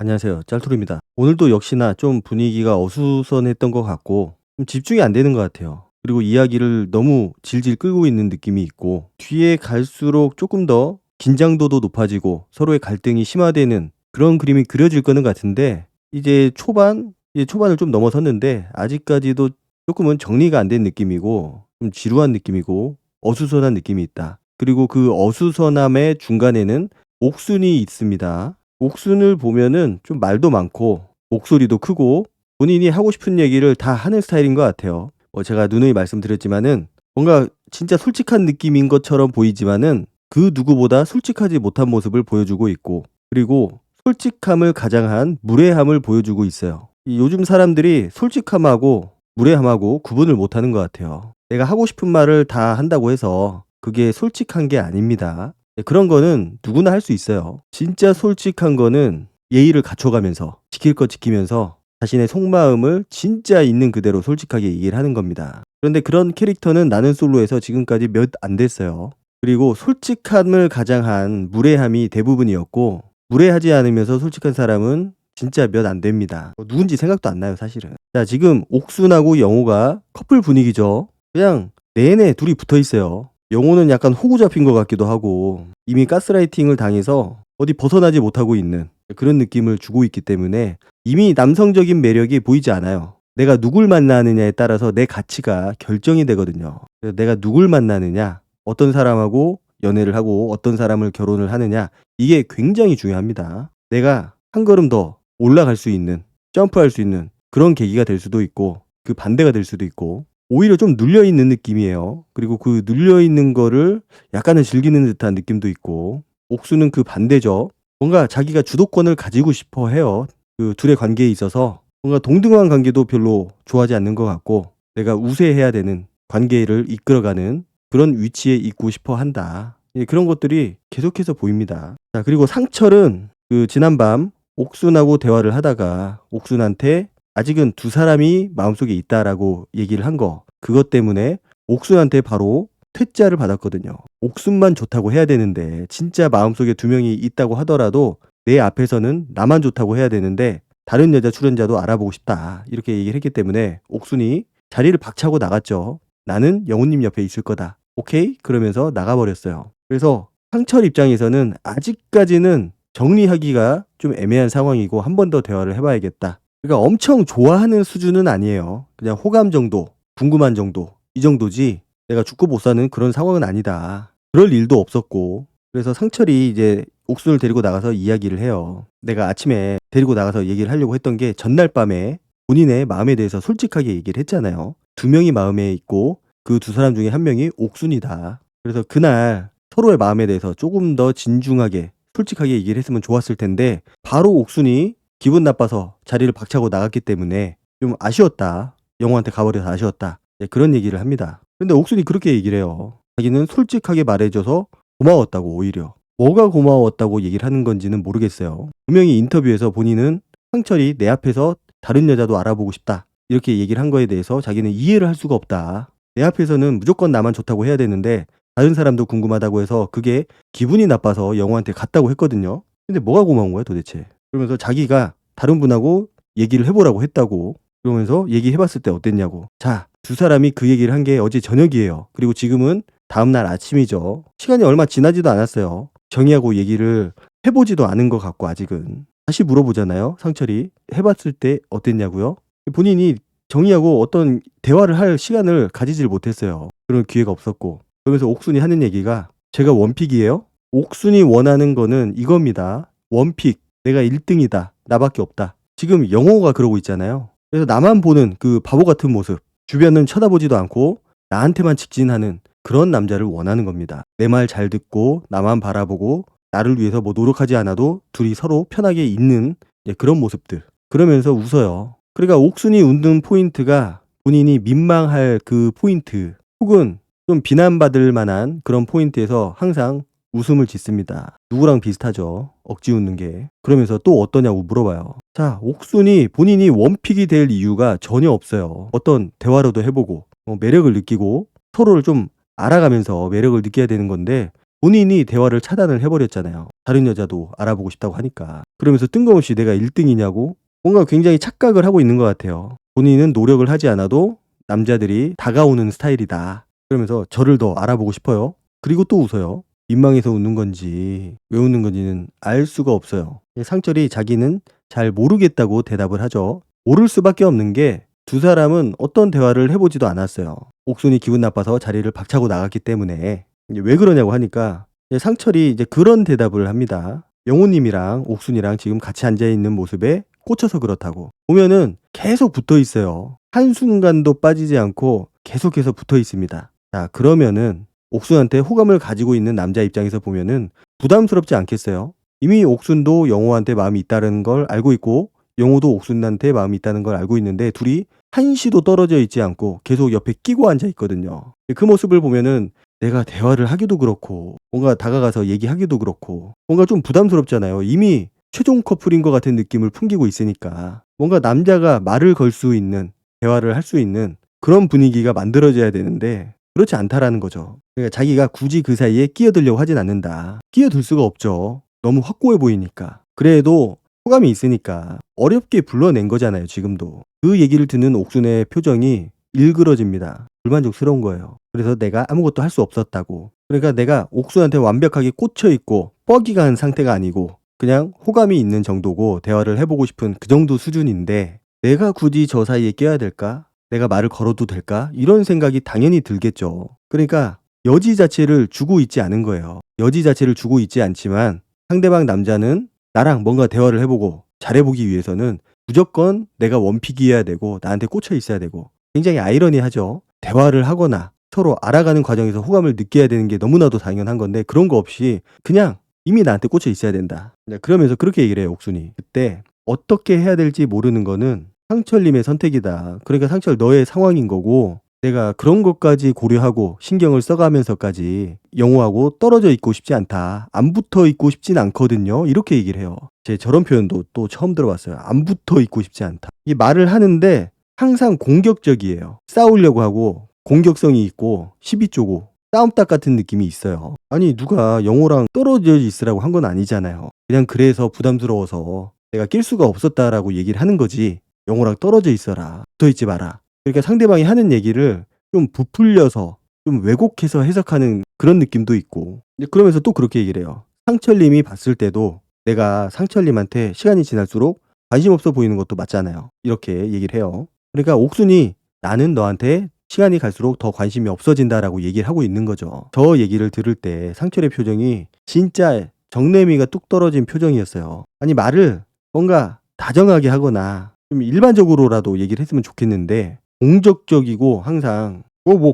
안녕하세요. 짤투리입니다. 오늘도 역시나 좀 분위기가 어수선했던 것 같고 좀 집중이 안 되는 것 같아요. 그리고 이야기를 너무 질질 끌고 있는 느낌이 있고 뒤에 갈수록 조금 더 긴장도도 높아지고 서로의 갈등이 심화되는 그런 그림이 그려질 거는 같은데 이제 초반을 좀 넘어섰는데 아직까지도 조금은 정리가 안 된 느낌이고 좀 지루한 느낌이고 어수선한 느낌이 있다. 그리고 그 어수선함의 중간에는 옥순이 있습니다. 옥순을 보면은 좀 말도 많고 목소리도 크고 본인이 하고 싶은 얘기를 다 하는 스타일인 것 같아요. 제가 누누이 말씀드렸지만은 뭔가 진짜 솔직한 느낌인 것처럼 보이지만은 그 누구보다 솔직하지 못한 모습을 보여주고 있고 그리고 솔직함을 가장한 무례함을 보여주고 있어요. 이 요즘 사람들이 솔직함하고 무례함하고 구분을 못하는 것 같아요. 내가 하고 싶은 말을 다 한다고 해서 그게 솔직한 게 아닙니다. 그런 거는 누구나 할 수 있어요. 진짜 솔직한 거는 예의를 갖춰가면서 지킬 거 지키면서 자신의 속마음을 진짜 있는 그대로 솔직하게 얘기를 하는 겁니다. 그런데 그런 캐릭터는 나는 솔로에서 지금까지 몇 안 됐어요. 그리고 솔직함을 가장한 무례함이 대부분이었고 무례하지 않으면서 솔직한 사람은 진짜 몇 안 됩니다. 누군지 생각도 안 나요, 사실은. 자, 지금 옥순하고 영호가 커플 분위기죠. 그냥 내내 둘이 붙어 있어요. 영호는 약간 호구 잡힌 것 같기도 하고 이미 가스라이팅을 당해서 어디 벗어나지 못하고 있는 그런 느낌을 주고 있기 때문에 이미 남성적인 매력이 보이지 않아요. 내가 누굴 만나느냐에 따라서 내 가치가 결정이 되거든요. 그래서 내가 누굴 만나느냐, 어떤 사람하고 연애를 하고 어떤 사람을 결혼을 하느냐, 이게 굉장히 중요합니다. 내가 한 걸음 더 올라갈 수 있는, 점프할 수 있는 그런 계기가 될 수도 있고 그 반대가 될 수도 있고 오히려 좀 눌려있는 느낌이에요. 그리고 그 눌려있는 거를 약간은 즐기는 듯한 느낌도 있고 옥수는 그 반대죠. 뭔가 자기가 주도권을 가지고 싶어 해요. 그 둘의 관계에 있어서 뭔가 동등한 관계도 별로 좋아하지 않는 것 같고 내가 우세해야 되는 관계를 이끌어가는 그런 위치에 있고 싶어 한다. 그런 것들이 계속해서 보입니다. 자, 그리고 상철은 그 지난밤 옥순하고 대화를 하다가 옥순한테 아직은 두 사람이 마음속에 있다라고 얘기를 한 거. 그것 때문에 옥순한테 바로 퇴짜를 받았거든요. 옥순만 좋다고 해야 되는데 진짜 마음속에 두 명이 있다고 하더라도 내 앞에서는 나만 좋다고 해야 되는데 다른 여자 출연자도 알아보고 싶다. 이렇게 얘기를 했기 때문에 옥순이 자리를 박차고 나갔죠. 나는 영훈님 옆에 있을 거다. 오케이? 그러면서 나가버렸어요. 그래서 상철 입장에서는 아직까지는 정리하기가 좀 애매한 상황이고 한 번 더 대화를 해봐야겠다. 그러니까 엄청 좋아하는 수준은 아니에요. 그냥 호감 정도, 궁금한 정도, 이 정도지 내가 죽고 못 사는 그런 상황은 아니다. 그럴 일도 없었고. 그래서 상철이 이제 옥순을 데리고 나가서 이야기를 해요. 내가 아침에 데리고 나가서 얘기를 하려고 했던 게 전날 밤에 본인의 마음에 대해서 솔직하게 얘기를 했잖아요. 두 명이 마음에 있고 그 두 사람 중에 한 명이 옥순이다. 그래서 그날 서로의 마음에 대해서 조금 더 진중하게 솔직하게 얘기를 했으면 좋았을 텐데 바로 옥순이 기분 나빠서 자리를 박차고 나갔기 때문에 좀 아쉬웠다. 영호한테 가버려서 아쉬웠다. 그런 얘기를 합니다. 근데 옥순이 그렇게 얘기를 해요. 자기는 솔직하게 말해줘서 고마웠다고 오히려. 뭐가 고마웠다고 얘기를 하는 건지는 모르겠어요. 분명히 인터뷰에서 본인은 상철이 내 앞에서 다른 여자도 알아보고 싶다. 이렇게 얘기를 한 거에 대해서 자기는 이해를 할 수가 없다. 내 앞에서는 무조건 나만 좋다고 해야 되는데 다른 사람도 궁금하다고 해서 그게 기분이 나빠서 영호한테 갔다고 했거든요. 근데 뭐가 고마운 거야 도대체. 그러면서 자기가 다른 분하고 얘기를 해보라고 했다고 그러면서 얘기해봤을 때 어땠냐고. 자, 두 사람이 그 얘기를 한 게 어제 저녁이에요. 그리고 지금은 다음날 아침이죠. 시간이 얼마 지나지도 않았어요. 정희하고 얘기를 해보지도 않은 것 같고 아직은. 다시 물어보잖아요. 상철이. 해봤을 때 어땠냐고요. 본인이 정희하고 어떤 대화를 할 시간을 가지질 못했어요. 그런 기회가 없었고. 그러면서 옥순이 하는 얘기가 제가 원픽이에요? 옥순이 원하는 거는 이겁니다. 원픽. 내가 1등이다. 나밖에 없다. 지금 영호가 그러고 있잖아요. 그래서 나만 보는 그 바보 같은 모습. 주변은 쳐다보지도 않고 나한테만 직진하는 그런 남자를 원하는 겁니다. 내 말 잘 듣고 나만 바라보고 나를 위해서 뭐 노력하지 않아도 둘이 서로 편하게 있는 그런 모습들. 그러면서 웃어요. 그러니까 옥순이 웃는 포인트가 본인이 민망할 그 포인트 혹은 좀 비난받을 만한 그런 포인트에서 항상 웃음을 짓습니다. 누구랑 비슷하죠? 억지 웃는 게. 그러면서 또 어떠냐고 물어봐요. 자, 옥순이 본인이 원픽이 될 이유가 전혀 없어요. 어떤 대화로도 해보고 매력을 느끼고 서로를 좀 알아가면서 매력을 느껴야 되는 건데 본인이 대화를 차단을 해 버렸잖아요. 다른 여자도 알아보고 싶다고 하니까. 그러면서 뜬금없이 내가 1 등이냐고 뭔가 굉장히 착각을 하고 있는 것 같아요. 본인은 노력을 하지 않아도 남자들이 다가오는 스타일이다. 그러면서 저를 더 알아보고 싶어요. 그리고 또 웃어요. 민망해서 웃는 건지 왜 웃는 건지는 알 수가 없어요. 상철이 자기는 잘 모르겠다고 대답을 하죠. 모를 수밖에 없는 게 두 사람은 어떤 대화를 해 보지도 않았어요. 옥순이 기분 나빠서 자리를 박차고 나갔기 때문에. 이제 왜 그러냐고 하니까 상철이 이제 그런 대답을 합니다. 영호님이랑 옥순이랑 지금 같이 앉아 있는 모습에 꽂혀서 그렇다고. 보면은 계속 붙어 있어요. 한순간도 빠지지 않고 계속해서 붙어 있습니다. 자, 그러면은 옥순한테 호감을 가지고 있는 남자 입장에서 보면은 부담스럽지 않겠어요? 이미 옥순도 영호한테 마음이 있다는 걸 알고 있고 영호도 옥순한테 마음이 있다는 걸 알고 있는데 둘이 한시도 떨어져 있지 않고 계속 옆에 끼고 앉아 있거든요. 그 모습을 보면은 내가 대화를 하기도 그렇고 뭔가 다가가서 얘기하기도 그렇고 뭔가 좀 부담스럽잖아요. 이미 최종 커플인 것 같은 느낌을 풍기고 있으니까 뭔가 남자가 말을 걸 수 있는 대화를 할 수 있는 그런 분위기가 만들어져야 되는데 그렇지 않다라는 거죠. 그러니까 자기가 굳이 그 사이에 끼어들려고 하진 않는다. 끼어들 수가 없죠. 너무 확고해 보이니까. 그래도 호감이 있으니까 어렵게 불러낸 거잖아요. 지금도. 그 얘기를 듣는 옥순의 표정이 일그러집니다. 불만족스러운 거예요. 그래서 내가 아무것도 할 수 없었다고. 그러니까 내가 옥순한테 완벽하게 꽂혀 있고 뻐기가 한 상태가 아니고 그냥 호감이 있는 정도고 대화를 해보고 싶은 그 정도 수준인데 내가 굳이 저 사이에 껴야 될까? 내가 말을 걸어도 될까? 이런 생각이 당연히 들겠죠. 그러니까 여지 자체를 주고 있지 않은 거예요. 여지 자체를 주고 있지 않지만 상대방 남자는 나랑 뭔가 대화를 해보고 잘해보기 위해서는 무조건 내가 원픽이어야 되고 나한테 꽂혀 있어야 되고 굉장히 아이러니하죠. 대화를 하거나 서로 알아가는 과정에서 호감을 느껴야 되는 게 너무나도 당연한 건데 그런 거 없이 그냥 이미 나한테 꽂혀 있어야 된다. 그러면서 그렇게 얘기를 해요. 옥순이. 그때 어떻게 해야 될지 모르는 거는 상철님의 선택이다. 그러니까 상철 너의 상황인 거고 내가 그런 것까지 고려하고 신경을 써가면서까지 영호하고 떨어져 있고 싶지 않다. 안 붙어 있고 싶진 않거든요. 이렇게 얘기를 해요. 제 저런 표현도 또 처음 들어봤어요. 안 붙어 있고 싶지 않다. 이 말을 하는데 항상 공격적이에요. 싸우려고 하고 공격성이 있고 시비 쪼고 싸움닭 같은 느낌이 있어요. 아니 누가 영호랑 떨어져 있으라고 한 건 아니잖아요. 그냥 그래서 부담스러워서 내가 낄 수가 없었다라고 얘기를 하는 거지. 영호랑 떨어져 있어라. 붙어 있지 마라. 그러니까 상대방이 하는 얘기를 좀 부풀려서 좀 왜곡해서 해석하는 그런 느낌도 있고 그러면서 또 그렇게 얘기를 해요. 상철님이 봤을 때도 내가 상철님한테 시간이 지날수록 관심 없어 보이는 것도 맞잖아요. 이렇게 얘기를 해요. 그러니까 옥순이 나는 너한테 시간이 갈수록 더 관심이 없어진다라고 얘기를 하고 있는 거죠. 저 얘기를 들을 때 상철의 표정이 진짜 정내미가 뚝 떨어진 표정이었어요. 아니 말을 뭔가 다정하게 하거나 좀 일반적으로라도 얘기를 했으면 좋겠는데 공격적이고 항상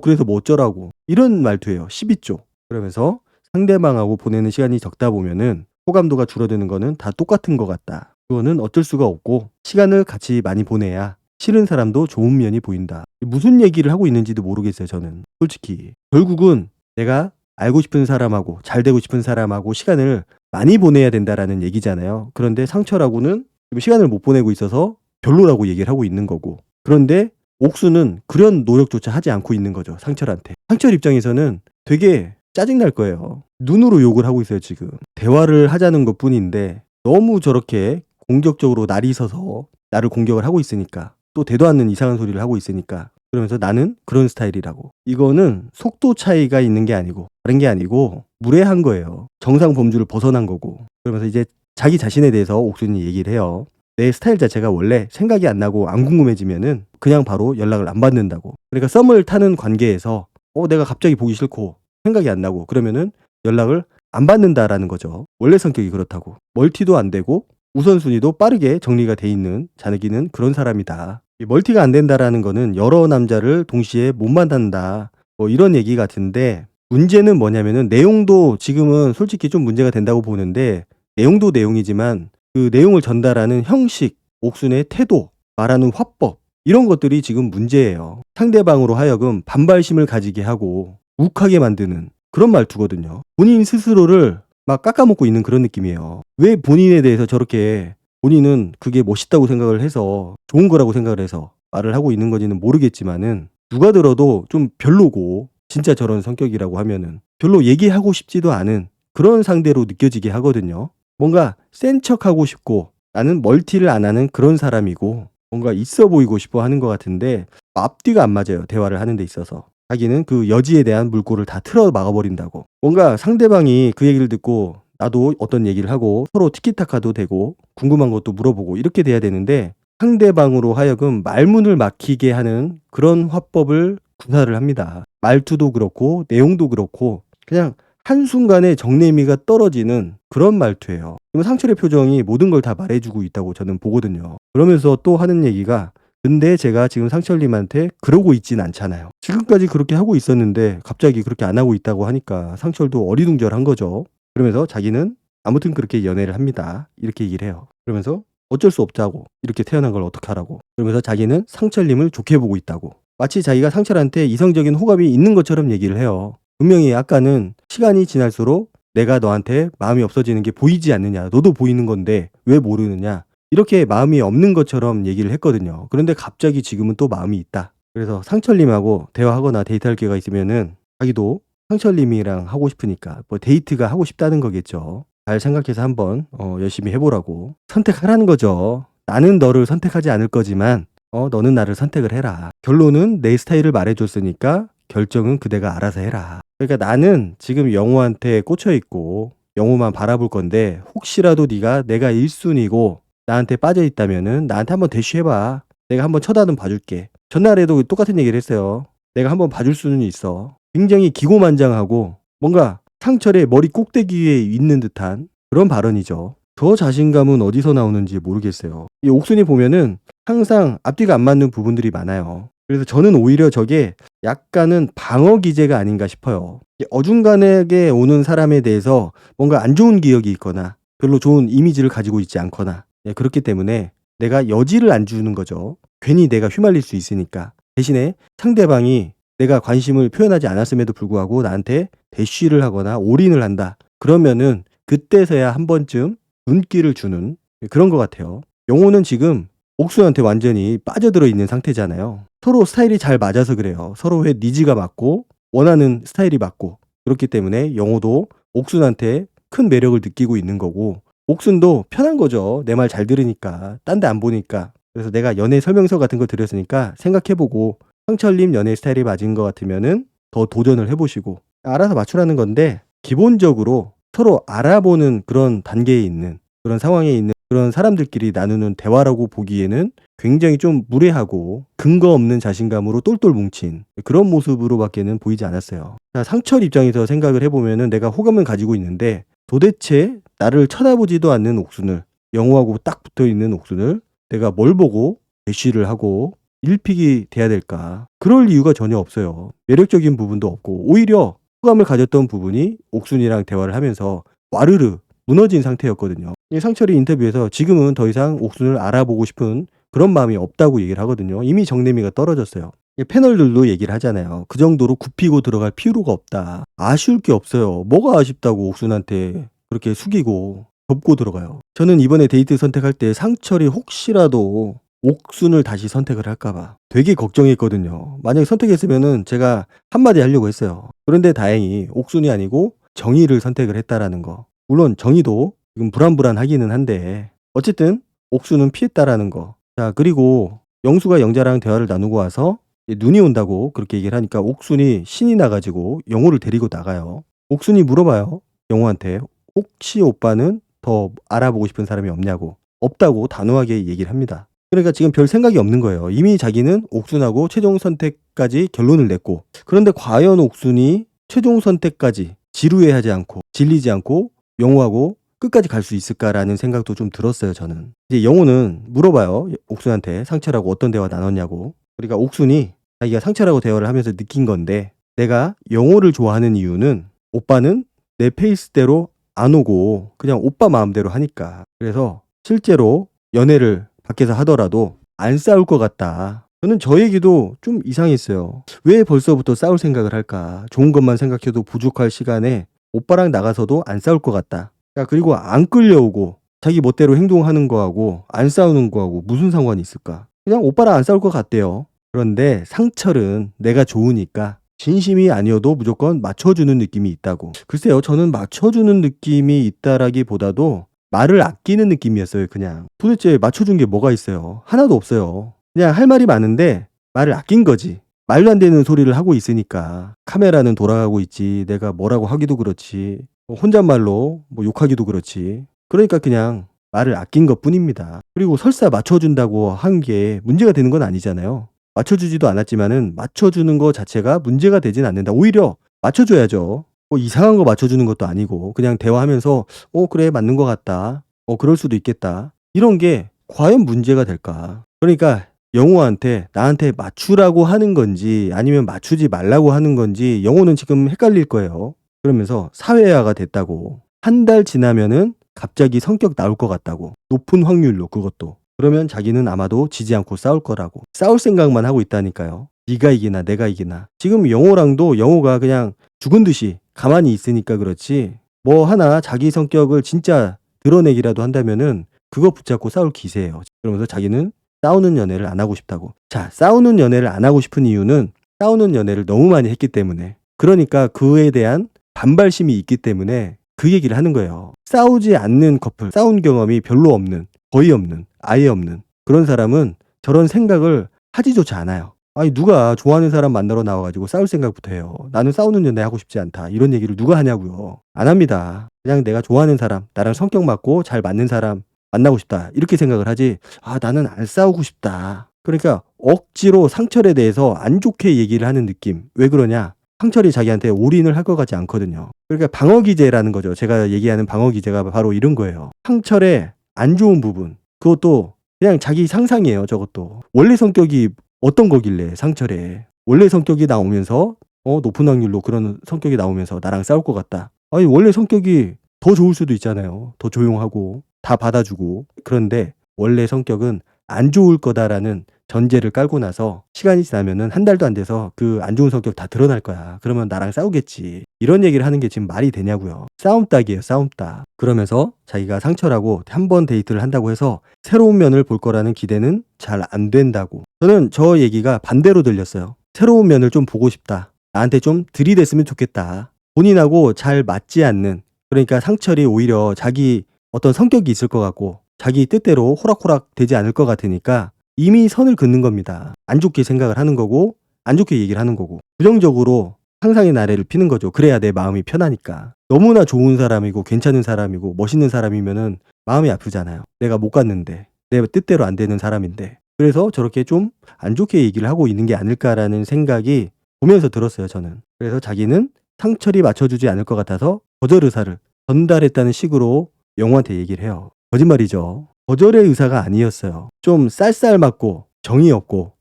그래서 뭐 어쩌라고 이런 말투예요. 12조. 그러면서 상대방하고 보내는 시간이 적다 보면은 호감도가 줄어드는 거는 다 똑같은 것 같다. 그거는 어쩔 수가 없고 시간을 같이 많이 보내야 싫은 사람도 좋은 면이 보인다. 무슨 얘기를 하고 있는지도 모르겠어요. 저는 솔직히 결국은 내가 알고 싶은 사람하고 잘 되고 싶은 사람하고 시간을 많이 보내야 된다라는 얘기잖아요. 그런데 상철하고는 시간을 못 보내고 있어서 별로라고 얘기를 하고 있는 거고 그런데 옥수는 그런 노력조차 하지 않고 있는 거죠. 상철한테. 상철 입장에서는 되게 짜증날 거예요. 눈으로 욕을 하고 있어요. 지금. 대화를 하자는 것뿐인데 너무 저렇게 공격적으로 날이 서서 나를 공격을 하고 있으니까 또 대도 않는 이상한 소리를 하고 있으니까 그러면서 나는 그런 스타일이라고. 이거는 속도 차이가 있는 게 아니고 다른 게 아니고 무례한 거예요. 정상 범주를 벗어난 거고. 그러면서 이제 자기 자신에 대해서 옥순이 얘기를 해요. 내 스타일 자체가 원래 생각이 안 나고 안 궁금해지면은 그냥 바로 연락을 안 받는다고. 그러니까 썸을 타는 관계에서 내가 갑자기 보기 싫고 생각이 안 나고 그러면은 연락을 안 받는다라는 거죠. 원래 성격이 그렇다고. 멀티도 안 되고 우선순위도 빠르게 정리가 돼 있는 자기는 그런 사람이다. 이 멀티가 안 된다라는 거는 여러 남자를 동시에 못 만난다. 이런 얘기 같은데 문제는 뭐냐면은 내용도 지금은 솔직히 좀 문제가 된다고 보는데 내용도 내용이지만 그 내용을 전달하는 형식, 옥순의 태도, 말하는 화법 이런 것들이 지금 문제예요. 상대방으로 하여금 반발심을 가지게 하고 욱하게 만드는 그런 말투거든요. 본인 스스로를 막 깎아먹고 있는 그런 느낌이에요. 왜 본인에 대해서 저렇게 본인은 그게 멋있다고 생각을 해서 좋은 거라고 생각을 해서 말을 하고 있는 건지는 모르겠지만은 누가 들어도 좀 별로고 진짜 저런 성격이라고 하면은. 별로 얘기하고 싶지도 않은 그런 상대로 느껴지게 하거든요. 뭔가 센 척하고 싶고 나는 멀티를 안 하는 그런 사람이고 뭔가 있어 보이고 싶어 하는 것 같은데 앞뒤가 안 맞아요. 대화를 하는 데 있어서. 자기는 그 여지에 대한 물꼬를 다 틀어 막아버린다고. 뭔가 상대방이 그 얘기를 듣고 나도 어떤 얘기를 하고 서로 티키타카도 되고 궁금한 것도 물어보고 이렇게 돼야 되는데 상대방으로 하여금 말문을 막히게 하는 그런 화법을 구사를 합니다. 말투도 그렇고 내용도 그렇고 그냥 한순간에 정내미가 떨어지는 그런 말투예요. 그러면 상철의 표정이 모든 걸 다 말해주고 있다고 저는 보거든요. 그러면서 또 하는 얘기가 근데 제가 지금 상철님한테 그러고 있진 않잖아요. 지금까지 그렇게 하고 있었는데 갑자기 그렇게 안 하고 있다고 하니까 상철도 어리둥절한 거죠. 그러면서 자기는 아무튼 그렇게 연애를 합니다. 이렇게 얘기를 해요. 그러면서 어쩔 수 없자고 이렇게 태어난 걸 어떡하라고. 그러면서 자기는 상철님을 좋게 보고 있다고. 마치 자기가 상철한테 이성적인 호감이 있는 것처럼 얘기를 해요. 분명히 아까는 시간이 지날수록 내가 너한테 마음이 없어지는 게 보이지 않느냐. 너도 보이는 건데 왜 모르느냐. 이렇게 마음이 없는 것처럼 얘기를 했거든요. 그런데 갑자기 지금은 또 마음이 있다. 그래서 상철님하고 대화하거나 데이트할 기회가 있으면은 자기도 상철님이랑 하고 싶으니까 뭐 데이트가 하고 싶다는 거겠죠. 잘 생각해서 한번 열심히 해보라고 선택하라는 거죠. 나는 너를 선택하지 않을 거지만 너는 나를 선택을 해라. 결론은 내 스타일을 말해줬으니까 결정은 그대가 알아서 해라. 그러니까 나는 지금 영호한테 꽂혀 있고 영호만 바라볼 건데 혹시라도 네가 내가 1순위고 나한테 빠져 있다면은 나한테 한번 대쉬해봐. 내가 한번 쳐다는 봐줄게. 전날에도 똑같은 얘기를 했어요. 내가 한번 봐줄 수는 있어. 굉장히 기고만장하고 뭔가 상철의 머리 꼭대기에 있는 듯한 그런 발언이죠. 저 자신감은 어디서 나오는지 모르겠어요. 이 옥순이 보면은 항상 앞뒤가 안 맞는 부분들이 많아요. 그래서 저는 오히려 저게 약간은 방어 기제가 아닌가 싶어요. 어중간하게 오는 사람에 대해서 뭔가 안 좋은 기억이 있거나 별로 좋은 이미지를 가지고 있지 않거나 그렇기 때문에 내가 여지를 안 주는 거죠. 괜히 내가 휘말릴 수 있으니까. 대신에 상대방이 내가 관심을 표현하지 않았음에도 불구하고 나한테 대쉬를 하거나 올인을 한다. 그러면은 그때서야 한 번쯤 눈길을 주는 그런 것 같아요. 영호는 지금 옥순한테 완전히 빠져들어 있는 상태잖아요. 서로 스타일이 잘 맞아서 그래요. 서로의 니즈가 맞고 원하는 스타일이 맞고 그렇기 때문에 영호도 옥순한테 큰 매력을 느끼고 있는 거고 옥순도 편한 거죠. 내 말 잘 들으니까 딴 데 안 보니까. 그래서 내가 연애 설명서 같은 걸 드렸으니까 생각해보고 상철님 연애 스타일이 맞은 것 같으면은 더 도전을 해보시고 알아서 맞추라는 건데 기본적으로 서로 알아보는 그런 단계에 있는 그런 상황에 있는 그런 사람들끼리 나누는 대화라고 보기에는 굉장히 좀 무례하고 근거 없는 자신감으로 똘똘 뭉친 그런 모습으로밖에는 보이지 않았어요. 자, 상철 입장에서 생각을 해보면은 내가 호감을 가지고 있는데 도대체 나를 쳐다보지도 않는 옥순을 영호하고 딱 붙어있는 옥순을 내가 뭘 보고 대쉬를 하고 일픽이 돼야 될까? 그럴 이유가 전혀 없어요. 매력적인 부분도 없고 오히려 호감을 가졌던 부분이 옥순이랑 대화를 하면서 와르르 무너진 상태였거든요. 이 상철이 인터뷰에서 지금은 더 이상 옥순을 알아보고 싶은 그런 마음이 없다고 얘기를 하거든요. 이미 정내미가 떨어졌어요. 패널들도 얘기를 하잖아요. 그 정도로 굽히고 들어갈 필요가 없다. 아쉬울 게 없어요. 뭐가 아쉽다고 옥순한테 그렇게 숙이고 덮고 들어가요. 저는 이번에 데이트 선택할 때 상철이 혹시라도 옥순을 다시 선택을 할까봐 되게 걱정했거든요. 만약에 선택했으면은 제가 한마디 하려고 했어요. 그런데 다행히 옥순이 아니고 정희를 선택을 했다라는 거. 물론 정희도 지금 불안불안하기는 한데 어쨌든 옥순은 피했다라는 거. 자, 그리고 영수가 영자랑 대화를 나누고 와서 눈이 온다고 그렇게 얘기를 하니까 옥순이 신이 나가지고 영호를 데리고 나가요. 옥순이 물어봐요. 영호한테 혹시 오빠는 더 알아보고 싶은 사람이 없냐고. 없다고 단호하게 얘기를 합니다. 그러니까 지금 별 생각이 없는 거예요. 이미 자기는 옥순하고 최종 선택까지 결론을 냈고 그런데 과연 옥순이 최종 선택까지 지루해하지 않고 질리지 않고 영호하고 끝까지 갈 수 있을까라는 생각도 좀 들었어요. 저는 이제 영호는 물어봐요. 옥순한테 상철하고 어떤 대화 나눴냐고. 그러니까 옥순이 자기가 상철하고 대화를 하면서 느낀 건데 내가 영호를 좋아하는 이유는 오빠는 내 페이스대로 안 오고 그냥 오빠 마음대로 하니까. 그래서 실제로 연애를 밖에서 하더라도 안 싸울 것 같다. 저는 저 얘기도 좀 이상했어요. 왜 벌써부터 싸울 생각을 할까? 좋은 것만 생각해도 부족할 시간에 오빠랑 나가서도 안 싸울 것 같다. 야, 그리고 안 끌려오고 자기 멋대로 행동하는 거하고 안 싸우는 거하고 무슨 상관이 있을까? 그냥 오빠랑 안 싸울 것 같대요. 그런데 상철은 내가 좋으니까 진심이 아니어도 무조건 맞춰주는 느낌이 있다고. 글쎄요, 저는 맞춰주는 느낌이 있다라기보다도 말을 아끼는 느낌이었어요, 그냥. 도대체 맞춰준 게 뭐가 있어요? 하나도 없어요. 그냥 할 말이 많은데 말을 아낀 거지. 말도 안 되는 소리를 하고 있으니까. 카메라는 돌아가고 있지. 내가 뭐라고 하기도 그렇지. 혼잣말로 뭐 욕하기도 그렇지. 그러니까 그냥 말을 아낀 것 뿐입니다. 그리고 설사 맞춰준다고 한 게 문제가 되는 건 아니잖아요. 맞춰주지도 않았지만은 맞춰주는 거 자체가 문제가 되진 않는다. 오히려 맞춰줘야죠. 뭐 이상한 거 맞춰주는 것도 아니고 그냥 대화하면서 그래 맞는 것 같다. 그럴 수도 있겠다. 이런 게 과연 문제가 될까? 그러니까 영호한테 나한테 맞추라고 하는 건지 아니면 맞추지 말라고 하는 건지 영호는 지금 헷갈릴 거예요. 그러면서 사회화가 됐다고. 한 달 지나면은 갑자기 성격 나올 것 같다고. 높은 확률로 그것도. 그러면 자기는 아마도 지지 않고 싸울 거라고. 싸울 생각만 하고 있다니까요. 네가 이기나 내가 이기나. 지금 영호랑도 영호가 그냥 죽은 듯이 가만히 있으니까 그렇지. 뭐 하나 자기 성격을 진짜 드러내기라도 한다면은 그거 붙잡고 싸울 기세예요. 그러면서 자기는 싸우는 연애를 안 하고 싶다고. 자, 싸우는 연애를 안 하고 싶은 이유는 싸우는 연애를 너무 많이 했기 때문에. 그러니까 그에 대한 반발심이 있기 때문에 그 얘기를 하는 거예요. 싸우지 않는 커플, 싸운 경험이 별로 없는, 거의 없는, 아예 없는 그런 사람은 저런 생각을 하지조차 않아요. 아니 누가 좋아하는 사람 만나러 나와가지고 싸울 생각부터 해요. 나는 싸우는 연애 하고 싶지 않다. 이런 얘기를 누가 하냐고요. 안 합니다. 그냥 내가 좋아하는 사람, 나랑 성격 맞고 잘 맞는 사람 만나고 싶다. 이렇게 생각을 하지. 나는 안 싸우고 싶다. 그러니까 억지로 상철에 대해서 안 좋게 얘기를 하는 느낌. 왜 그러냐? 상철이 자기한테 올인을 할 것 같지 않거든요. 그러니까 방어 기제라는 거죠. 제가 얘기하는 방어 기제가 바로 이런 거예요. 상철의 안 좋은 부분. 그것도 그냥 자기 상상이에요. 저것도. 원래 성격이 어떤 거길래 상철에. 원래 성격이 나오면서 높은 확률로 그런 성격이 나오면서 나랑 싸울 것 같다. 아니 원래 성격이 더 좋을 수도 있잖아요. 더 조용하고 다 받아주고. 그런데 원래 성격은 안 좋을 거다라는 전제를 깔고 나서 시간이 지나면은 한 달도 안 돼서 그 안 좋은 성격 다 드러날 거야. 그러면 나랑 싸우겠지. 이런 얘기를 하는 게 지금 말이 되냐고요. 싸움 딱이에요. 싸움 딱. 그러면서 자기가 상철하고 한 번 데이트를 한다고 해서 새로운 면을 볼 거라는 기대는 잘 안 된다고. 저는 저 얘기가 반대로 들렸어요. 새로운 면을 좀 보고 싶다. 나한테 좀 들이댔으면 좋겠다. 본인하고 잘 맞지 않는, 그러니까 상철이 오히려 자기 어떤 성격이 있을 것 같고 자기 뜻대로 호락호락 되지 않을 것 같으니까 이미 선을 긋는 겁니다. 안 좋게 생각을 하는 거고 안 좋게 얘기를 하는 거고 부정적으로 상상의 나래를 피는 거죠. 그래야 내 마음이 편하니까. 너무나 좋은 사람이고 괜찮은 사람이고 멋있는 사람이면은 마음이 아프잖아요. 내가 못 갔는데 내 뜻대로 안 되는 사람인데. 그래서 저렇게 좀 안 좋게 얘기를 하고 있는 게 아닐까라는 생각이 보면서 들었어요. 저는. 그래서 자기는 상철이 맞춰주지 않을 것 같아서 거절 의사를 전달했다는 식으로 영호한테 얘기를 해요. 거짓말이죠. 거절의 의사가 아니었어요. 좀 쌀쌀맞고 정이 없고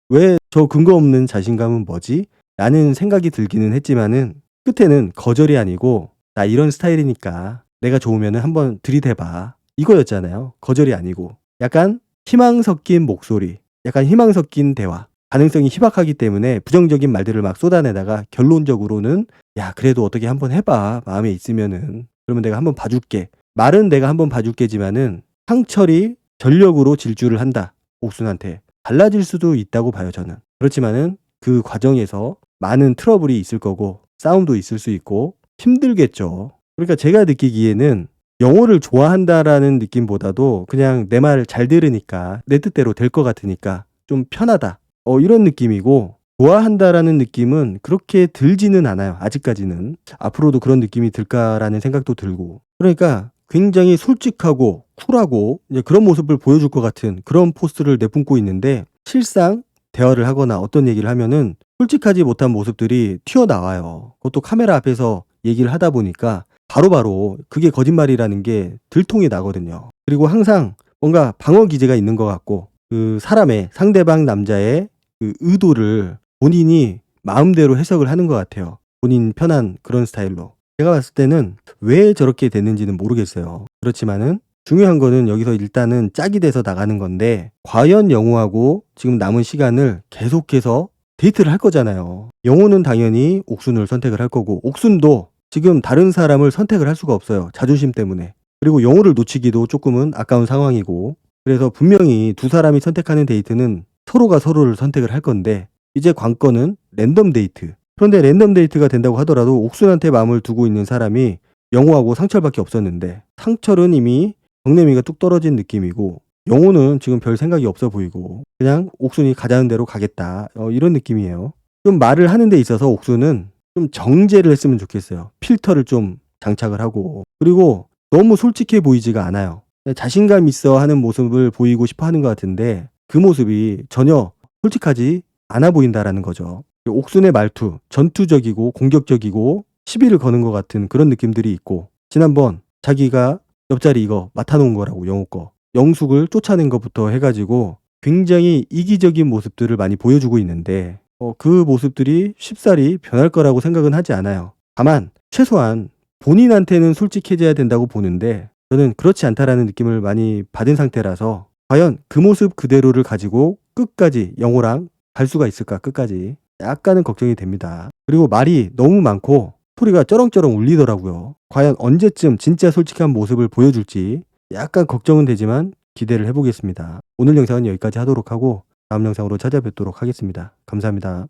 왜 저 근거 없는 자신감은 뭐지? 라는 생각이 들기는 했지만은 끝에는 거절이 아니고 나 이런 스타일이니까 내가 좋으면은 한번 들이대봐. 이거였잖아요. 거절이 아니고. 약간 희망 섞인 목소리, 약간 희망 섞인 대화. 가능성이 희박하기 때문에 부정적인 말들을 막 쏟아내다가 결론적으로는 야 그래도 어떻게 한번 해봐. 마음에 있으면은. 그러면 내가 한번 봐줄게. 말은 내가 한번 봐줄게지만은 상철이 전력으로 질주를 한다. 옥순한테. 달라질 수도 있다고 봐요 저는. 그렇지만은 그 과정에서 많은 트러블이 있을 거고 싸움도 있을 수 있고 힘들겠죠. 그러니까 제가 느끼기에는 영호를 좋아한다라는 느낌보다도 그냥 내 말 잘 들으니까 내 뜻대로 될 것 같으니까 좀 편하다. 이런 느낌이고 좋아한다라는 느낌은 그렇게 들지는 않아요. 아직까지는. 앞으로도 그런 느낌이 들까라는 생각도 들고. 그러니까 굉장히 솔직하고 쿨하고 이제 그런 모습을 보여줄 것 같은 그런 포스를 내뿜고 있는데 실상 대화를 하거나 어떤 얘기를 하면은 솔직하지 못한 모습들이 튀어나와요. 그것도 카메라 앞에서 얘기를 하다 보니까 바로바로 그게 거짓말이라는 게 들통이 나거든요. 그리고 항상 뭔가 방어 기제가 있는 것 같고 그 사람의 상대방 남자의 그 의도를 본인이 마음대로 해석을 하는 것 같아요. 본인 편한 그런 스타일로. 제가 봤을 때는 왜 저렇게 됐는지는 모르겠어요. 그렇지만은 중요한 거는 여기서 일단은 짝이 돼서 나가는 건데 과연 영호하고 지금 남은 시간을 계속해서 데이트를 할 거잖아요. 영호는 당연히 옥순을 선택을 할 거고 옥순도 지금 다른 사람을 선택을 할 수가 없어요. 자존심 때문에. 그리고 영호를 놓치기도 조금은 아까운 상황이고 그래서 분명히 두 사람이 선택하는 데이트는 서로가 서로를 선택을 할 건데 이제 관건은 랜덤 데이트. 그런데 랜덤 데이트가 된다고 하더라도 옥순한테 마음을 두고 있는 사람이 영호하고 상철밖에 없었는데, 상철은 이미 정내미가 뚝 떨어진 느낌이고 영호는 지금 별 생각이 없어 보이고 그냥 옥순이 가자는 대로 가겠다, 이런 느낌이에요. 좀 말을 하는 데 있어서 옥순은 좀 정제를 했으면 좋겠어요. 필터를 좀 장착을 하고. 그리고 너무 솔직해 보이지가 않아요. 자신감 있어 하는 모습을 보이고 싶어 하는 것 같은데 그 모습이 전혀 솔직하지 않아 보인다라는 거죠. 옥순의 말투, 전투적이고 공격적이고 시비를 거는 것 같은 그런 느낌들이 있고, 지난번 자기가 옆자리 이거 맡아놓은 거라고, 영호 거 영숙을 쫓아낸 것부터 해가지고 굉장히 이기적인 모습들을 많이 보여주고 있는데 그 모습들이 쉽사리 변할 거라고 생각은 하지 않아요. 다만 최소한 본인한테는 솔직해져야 된다고 보는데 저는 그렇지 않다라는 느낌을 많이 받은 상태라서 과연 그 모습 그대로를 가지고 끝까지 영호랑 갈 수가 있을까, 끝까지 약간은 걱정이 됩니다. 그리고 말이 너무 많고 소리가 쩌렁쩌렁 울리더라고요. 과연 언제쯤 진짜 솔직한 모습을 보여줄지 약간 걱정은 되지만 기대를 해보겠습니다. 오늘 영상은 여기까지 하도록 하고 다음 영상으로 찾아뵙도록 하겠습니다. 감사합니다.